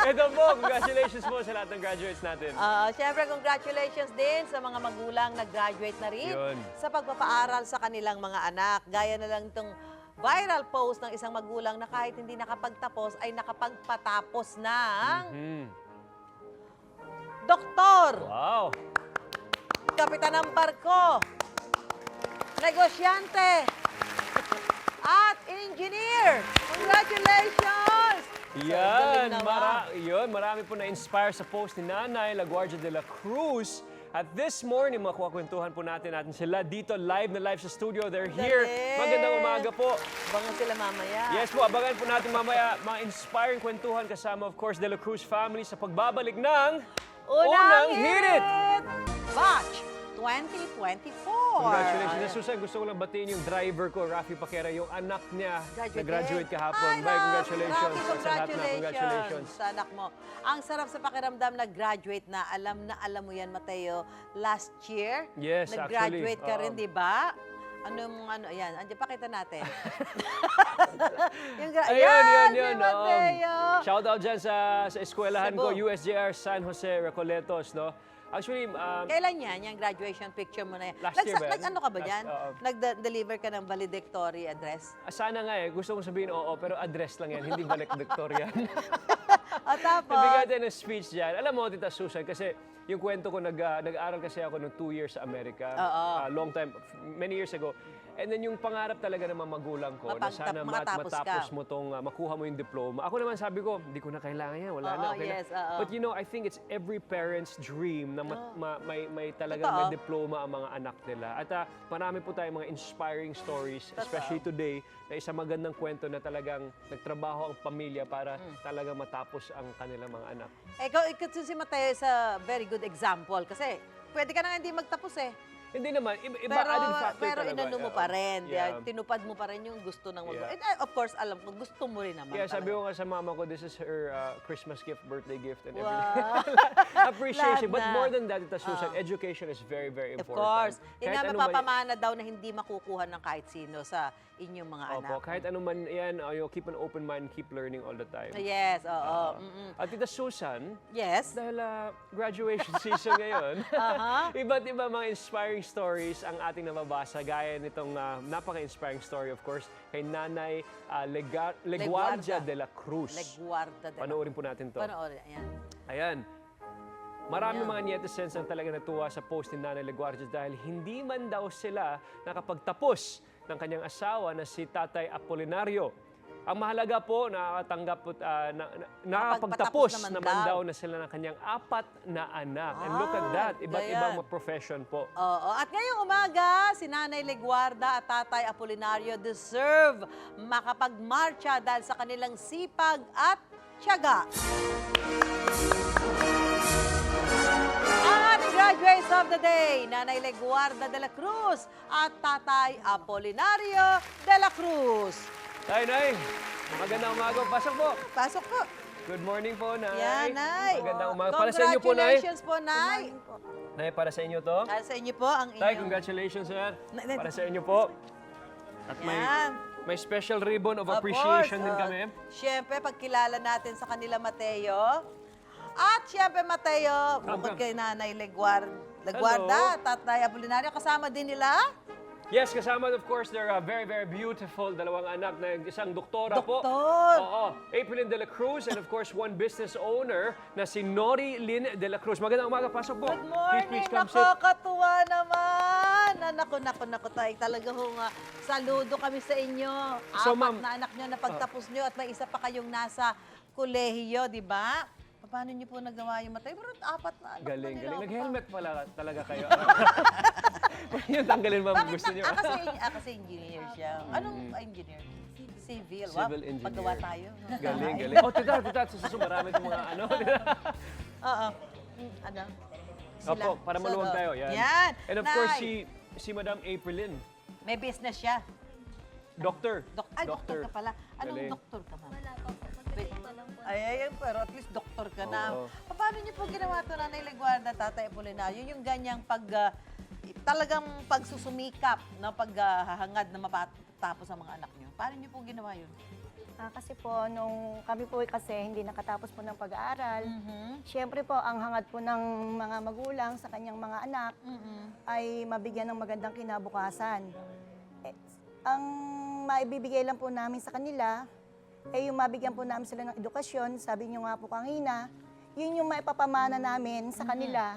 Ito po, congratulations po sa lahat ng graduates natin. Siyempre, congratulations din sa mga magulang na graduate na rin Yun. sa pagpapaaral sa kanilang mga anak. Gaya na lang itong viral post ng isang magulang na kahit hindi nakapagtapos ay nakapagpatapos ng doktor, Wow! kapitan ng barko, negosyante, at engineer. Congratulations! Yan, galing naman. marami po na-inspire sa post ni Nanay LaGuardia de la Cruz. At this morning, makukwentuhan po natin sila dito live sa studio. They're here. Galing. Magandang umaga po. Abangan sila mamaya. Yes po, abangan po natin mamaya mga inspiring kwentuhan kasama of course De La Cruz family sa pagbabalik ng Unang Hirit! Batch 2024. Congratulations. Susan, gusto ko lang batiin yung driver ko, Rafi Paquera, yung anak niya na-graduate kahapon. Ay, Bye, congratulations. Rafi, Sa lahat na, congratulations. Sa anak mo. Ang sarap sa pakiramdam na graduate na. Alam mo yan, Mateo. Last year, Yes, nag-graduate actually, ka rin, di ba? Ayan, andiyan, pakita natin. Ayun, si Mateo. Shout out dyan sa eskwelahan ko, Cebu. USJR San Jose Recoletos, no? Actually, Kailan yan? Yung graduation picture mo na yan? Last year ba yan? Ano ka ba Last- dyan? oo. Nag-deliver ka ng valedictory address? sana nga gusto kong sabihin oo, pero address lang yan, hindi valedictorian. At tapos, Nabigyan tayo ng speech dyan. Alam mo, Tita Susan, kasi yung kwento ko, nag-aaral kasi ako ng 2 years sa Amerika. Long time, many years ago. And then yung pangarap talaga ng mga magulang ko na sana makatapos matapos ka. mo tong makuha mo yung diploma. Ako naman sabi ko, hindi ko na kailangan yan. Wala na, okay yes, na. But you know, I think it's every parent's dream na may talagang Totoo. may diploma ang mga anak nila. At marami po tayong mga inspiring stories, especially today, na isang magandang kwento na talagang nagtrabaho ang pamilya para talagang matapos ang kanilang mga anak. ikaw si Mateo is a very good example kasi pwede ka na hindi magtapos eh. Hindi naman, iba added factor Pero talaga. inano mo pa rin. Yeah. Tinupad mo pa rin yung gusto ng magulang. Yeah. And of course, alam ko, gusto mo rin naman. Yeah, sabi talaga. ko nga sa mama ko, this is her Christmas gift, birthday gift, and Wow. everything. Appreciation. Lahat But na. more than that, Tita Susan, education is very, very Of important. course. Yun Kahit nga, ano man- mapapamana daw na hindi makukuha ng kahit sino sa inyong mga anak. Opo, kahit ano man yan, keep an open mind, keep learning all the time. Yes, oo. At Tita Susan, Yes. dahil graduation season ngayon, iba't iba mga inspiring stories ang ating nababasa, gaya nitong napaka-inspiring story, of course, kay Nanay Leguardia de la Cruz. Leguardia de la Panoorin po natin to. Panoorin, ayan. Ayan. Marami mga netizens ang talaga natuwa sa post ni Nanay Leguardia dahil hindi man daw sila nakapagtapos ng kanyang asawa na si Tatay Apolinario. Ang mahalaga po, nakapagtapos naman daw na sila ng kanyang 4 na anak. And look at that, iba't ganyan. ibang profession po. Oo. At ngayong umaga, si Nanay Leguarda at Tatay Apolinario deserve makapagmarcha dahil sa kanilang sipag at tiyaga. Ang ating graduates of the day, Nanay Leguarda de la Cruz at Tatay Apolinario de la Cruz. Nay, magandang umaga. Pasok po. Pasok po. Good morning po, Nay. Yan, Nay. Magandang umaga. Para sa inyo po, Nay. Congratulations po, Nay. Nay, para sa inyo to. Para sa inyo po ang Tay, inyong... congratulations, sir. Nay, Para sa inyo po. At Yan. may special ribbon of Of appreciation course, din kami. Siyempre, pagkilala natin sa kanila, Mateo. At siyempre, Mateo, bukod kay Nanay Leguarda, Tatay Apolinario, kasama din nila. Yes, kasama of course their very, very beautiful dalawang anak na isang doktora po. Doktor. Oo, Aprilyn de la Cruz and of course one business owner na si Nori Lynn de la Cruz. Magandang umaga, pasok po. Good morning, Please come sit. nakakatuwa naman. Naku, tayo talaga hong saludo kami sa inyo. So, 4 ma'am, na anak nyo na pagtapos nyo at may isa pa kayong nasa kolehiyo, di ba? Paano nyo po nagawa yung Mateo? Pero 4 na anak Galing, na nila. galing. Nag-helmet pala talaga kayo. Pwede yung tanggalin, ma'am, Bakit gusto niyo. kasi engineer siya. Anong engineer? Civil. Civil engineer. Paggawa tayo. Galing, galing. Oh, tita, susunod marami itong mga ano. Oo. Ano? Opo, para maluwag tayo. Yan. Yan. And of course, Nay. si Madam Aprilyn. May business siya. Doctor. Doktor ka pala. Anong Galing. doktor ka, ma'am? Wala pa po. Mag-break pa lang po. Ay, pero at least doktor ka na. Oo. Paano niyo po ginawa ito, Nanay Leguarda, Tatay Apolinario? Yung ganyang talagang pagsusumikap, no, paghahangad na mapatapos ang mga anak niyo. Paano niyo po ginawa yun? Kasi po, nung kami po kasi hindi nakatapos po ng pag-aaral, siyempre po, ang hangad po ng mga magulang sa kanyang mga anak ay mabigyan ng magandang kinabukasan. Ang maibibigay lang po namin sa kanila, yung mabigyan po namin sila ng edukasyon, sabi niyo nga po kanina, yun yung maipapamana namin sa kanila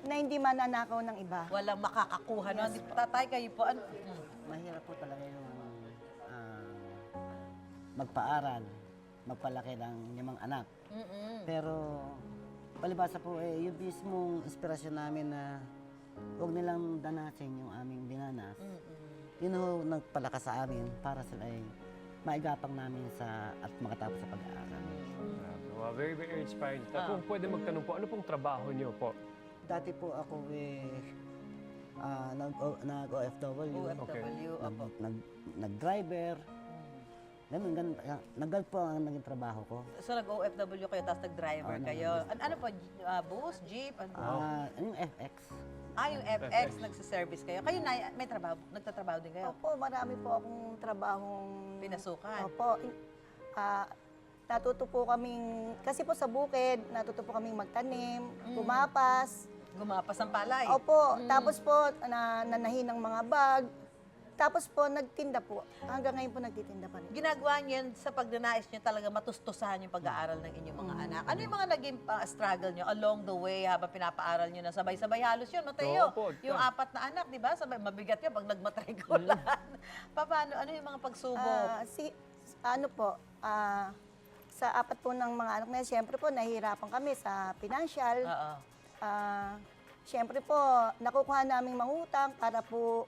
na hindi mananakaw ng iba. Walang makakakuha. No? Tatay, kayo po, ano? Mahirap po talaga yung magpaaral, magpalaki ng inyong mga anak. Pero palibasa po yung mismong inspirasyon namin na huwag nilang danasin yung aming dinanas. Yun ho nagpalakas sa amin para sila ay maigapang namin at makatapos sa pag-aaral. Wow, very, very inspiring. Kung pwede magtanong po, ano pong trabaho niyo po? Dati po ako nag-OFW, OFW, apo. nag-driver, ganun. Nag-golf po ang naging trabaho ko. So, nag-OFW kayo, tapos nag-driver kayo. Ano po, bus, jeep? Yung FX. Yung FX, nagsiservice kayo. Kayo na, may trabaho, nagtatrabaho din kayo? Opo, marami po akong trabahong... Pinasukan? Opo. Natuto po kaming, kasi po sa bukid, natuto po kaming magtanim, gumapas. Gumapas ang palay? Opo, tapos po nanahin ng mga bag. Tapos po, nagtinda po. Hanggang ngayon po nagtitinda pa rin. Ginagawa niyo yan sa pagnanais niyo talaga matustusahan yung pag-aaral ng inyong mga anak. Ano yung mga naging struggle niyo along the way habang pinapaaral niyo na sabay-sabay halos yun, Mateo? Oo po. Yung 4 na anak, di ba? Sabay, mabigat yun pag nagmatrikulan. Paano? Ano yung mga pagsubok? Sa 4 po ng mga anak na yan, siyempre po, nahihirapan kami sa financial. Oo. Siyempre po, nakukuha naming mangutang para po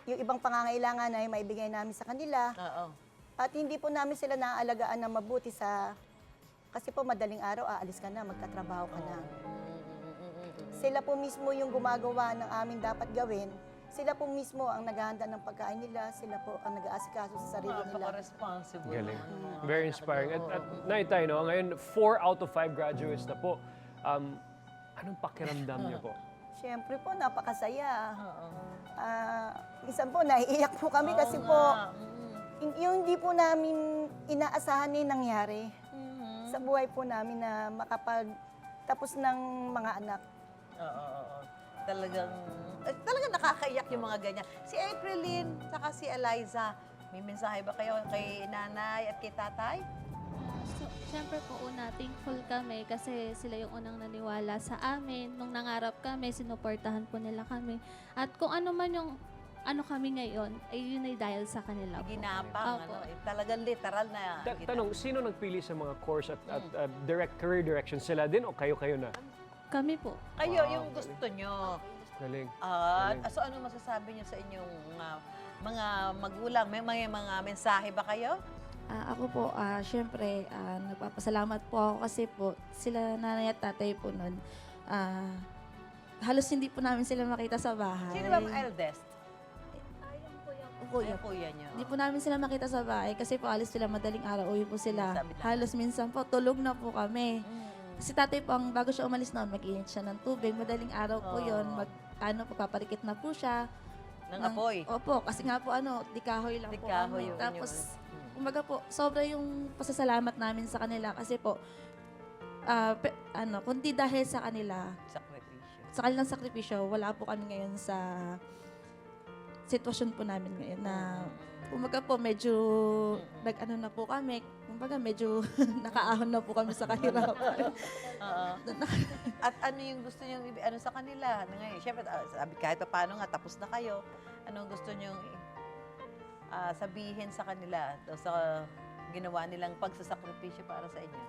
yung ibang pangangailangan ay maibigay namin sa kanila. Oo. At hindi po namin sila naaalagaan na mabuti kasi po madaling araw, aalis ka na, magtatrabaho ka na. Sila po mismo yung gumagawa ng aming dapat gawin. Sila po mismo ang naghahanda ng pagkain nila. Sila po ang nag-aasikaso sa sarili nila. Napaka-responsible. Galing. Very inspiring. At Naitay, no, ngayon 4 out of 5 graduates na po. Anong pakiramdam niyo po? Siyempre po, napakasaya. Oo. Minsan po, naiiyak po kami kasi po, yung hindi po namin inaasahan na nangyari sa buhay po namin na makapagtapos ng mga anak. Oo. Talagang nakakaiyak yung mga ganyan. Si Aprilyn, saka si Eliza, may mensahe ba kayo kay nanay at kay tatay? Siyempre po una, thankful kami kasi sila yung unang naniwala sa amin. Nung nangarap kami, sinuportahan po nila kami. At kung ano man yung ano kami ngayon, ay yun ay dahil sa kanila po. Ginapang, Opo. talagang literal na. Tanong, sino nagpili sa mga course at career direction? Sila din o kayo-kayo na? Kami po. Kayo, Wow, yung gusto nyo. Galing. So ano masasabi nyo sa inyong mga magulang? May mga mensahe ba kayo? Ako po, syempre, nagpapasalamat po ako kasi po, sila nanay at tatay po nun, halos hindi po namin sila makita sa bahay. Sino ba ang eldest? Kuya. Kuya nyo. Hindi po namin sila makita sa bahay kasi po alis sila madaling araw, uwi po sila. Sabi lang. Halos minsan po, tulog na po kami. Kasi tatay po, bago siya umalis noon, mag-init siya ng tubig. Madaling araw po yun, paparikit na po siya. Ng apoy. Opo, kasi nga po, di kahoy lang po Kahoy kami. yung Tapos, kumbaga po, sobra yung pasasalamat namin sa kanila kasi po, kundi dahil sa kanila, Sakripisyo. sa kanilang sakripisyo, wala po kami ngayon sa sitwasyon po namin ngayon na, kumbaga po, medyo nag-ano na po kami, kumbaga medyo nakaahon na po kami sa kahirapan. Oo. At ano yung gusto nyo sa kanila? Ngayon, syempre, sabi kahit pa paano nga, tapos na kayo. Anong gusto nyo sabihin sa kanila sa ginawa nilang pagsasakripisyo para sa inyo?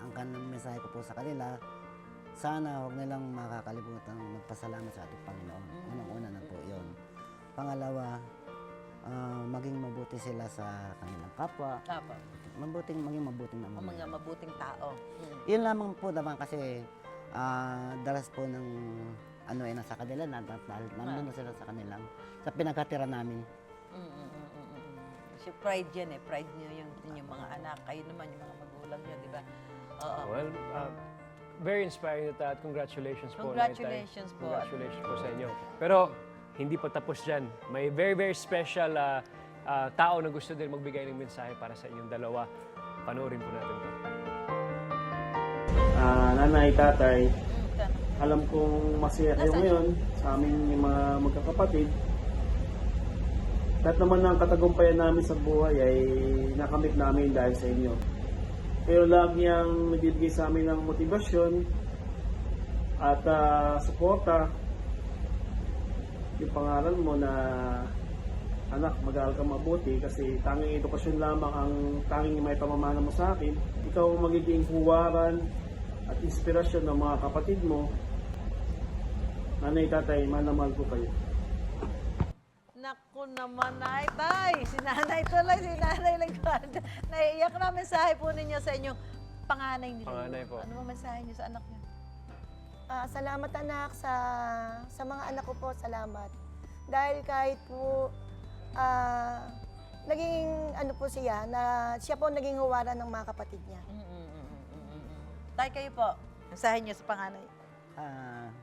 Ang kanang mensahe ko po sa kanila, sana huwag nilang makakalimutan magpasalamat sa ating Panginoon. Unang-una na po yun. Pangalawa, maging mabuti sila sa kanilang kapwa. Tama. Maging mabuting na O mga mabuting tao. Yun lamang po naman kasi daras po ng nasa kanila, nandun na sila sa kanilang, sa pinagkatira namin. Kasi pride yan Pride nyo yung inyong mga anak. Kayo naman yung mga magulang nyo, di ba? Oo. Well, very inspiring at congratulations po. Congratulations Naitay. po. Congratulations po sa inyo. Pero hindi pa tapos dyan. May very, very special tao na gusto din magbigay ng mensahe para sa inyong dalawa. Panoorin po natin to. Nanay, tatay, alam kong masaya kayo ngayon sa amin yung mga magkakapatid. Lahat naman ng katagumpayan namin sa buhay ay nakamit namin dahil sa inyo. Pero lagi niyang nagbibigay sa amin ng motibasyon at suporta. Yung pangaral mo na anak, mag-aaral ka mabuti kasi tanging edukasyon lamang ang tanging may pamamana mo sa akin. Ikaw ang magiging huwaran at inspirasyon ng mga kapatid mo. Nanay, tatay, mahal na mahal ko kayo. Naku naman, tay. Si nanay tuloy, si nanay Leguarda. Naiiyak na mensahe po ninyo sa inyong panganay nila. Panganay po. Ano ang mensahe niyo sa anak niyo? Salamat anak sa mga anak ko po, salamat. Dahil kahit po naging ano po siya, na siya po naging huwaran ng mga kapatid niya. Tay, kayo po. Mensahe niyo sa panganay.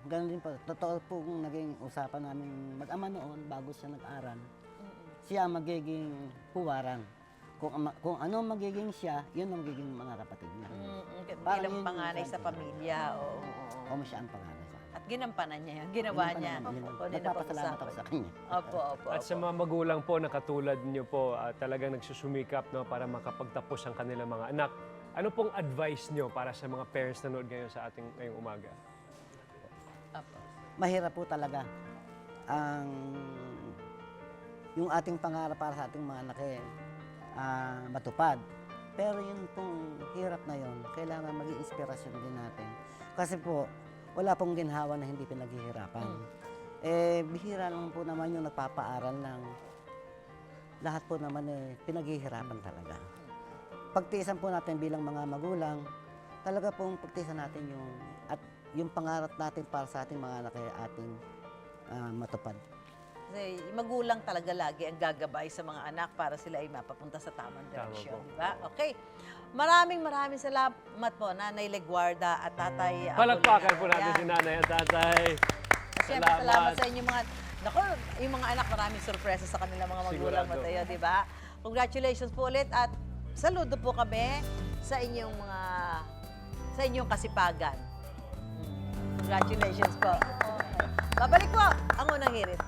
Ganun din po. Totoo po kung naging usapan namin mag-ama noon bago siya nag-aral. Siya ang magiging huwaran. Kung ano magiging siya, yun ang magiging mga kapatid niya. Parang Bilang yun yung panganay sa sabi. pamilya. Oo. O siya ang pangalan sa akin. At ginampanan niya yan. Ginawa niya. Opo, Nagpapasalamat ako sa kanya. Opo, opo. At sa mga magulang po na katulad niyo po, talagang nagsusumikap no, para makapagtapos ang kanilang mga anak. Ano pong advice niyo para sa mga parents na nanood ngayon sa ating ngayong umaga? Opo. Mahirap po talaga ang yung ating pangarap para sa ating mga anak matupad. Pero yun pong hirap na yun, kailangan maging inspirasyon din natin. Kasi po, wala pong ginhawa na hindi pinaghihirapan. Bihira lang po naman yung nagpapaaral ng lahat po naman pinaghihirapan talaga. Pagtiisan po natin bilang mga magulang, talaga pong pagtiisan natin yung pangarap natin para sa ating mga anak ay ating matupad. Kasi yung magulang talaga lagi ang gagabay sa mga anak para sila ay mapapunta sa tamang direksyon. po. Diba? Okay. Maraming salamat po, Nanay Leguarda at Tatay Palakpakan po natin Apolinario. si nanay at tatay. Siyempre, salamat sa inyo mga... Naku, yung mga anak, maraming sorpresa sa kanilang mga magulang, Sigurado. Mateo, di ba? Congratulations po ulit at saludo po kami sa inyong kasipagan. Congratulations po. Babalik po ang unang hirit.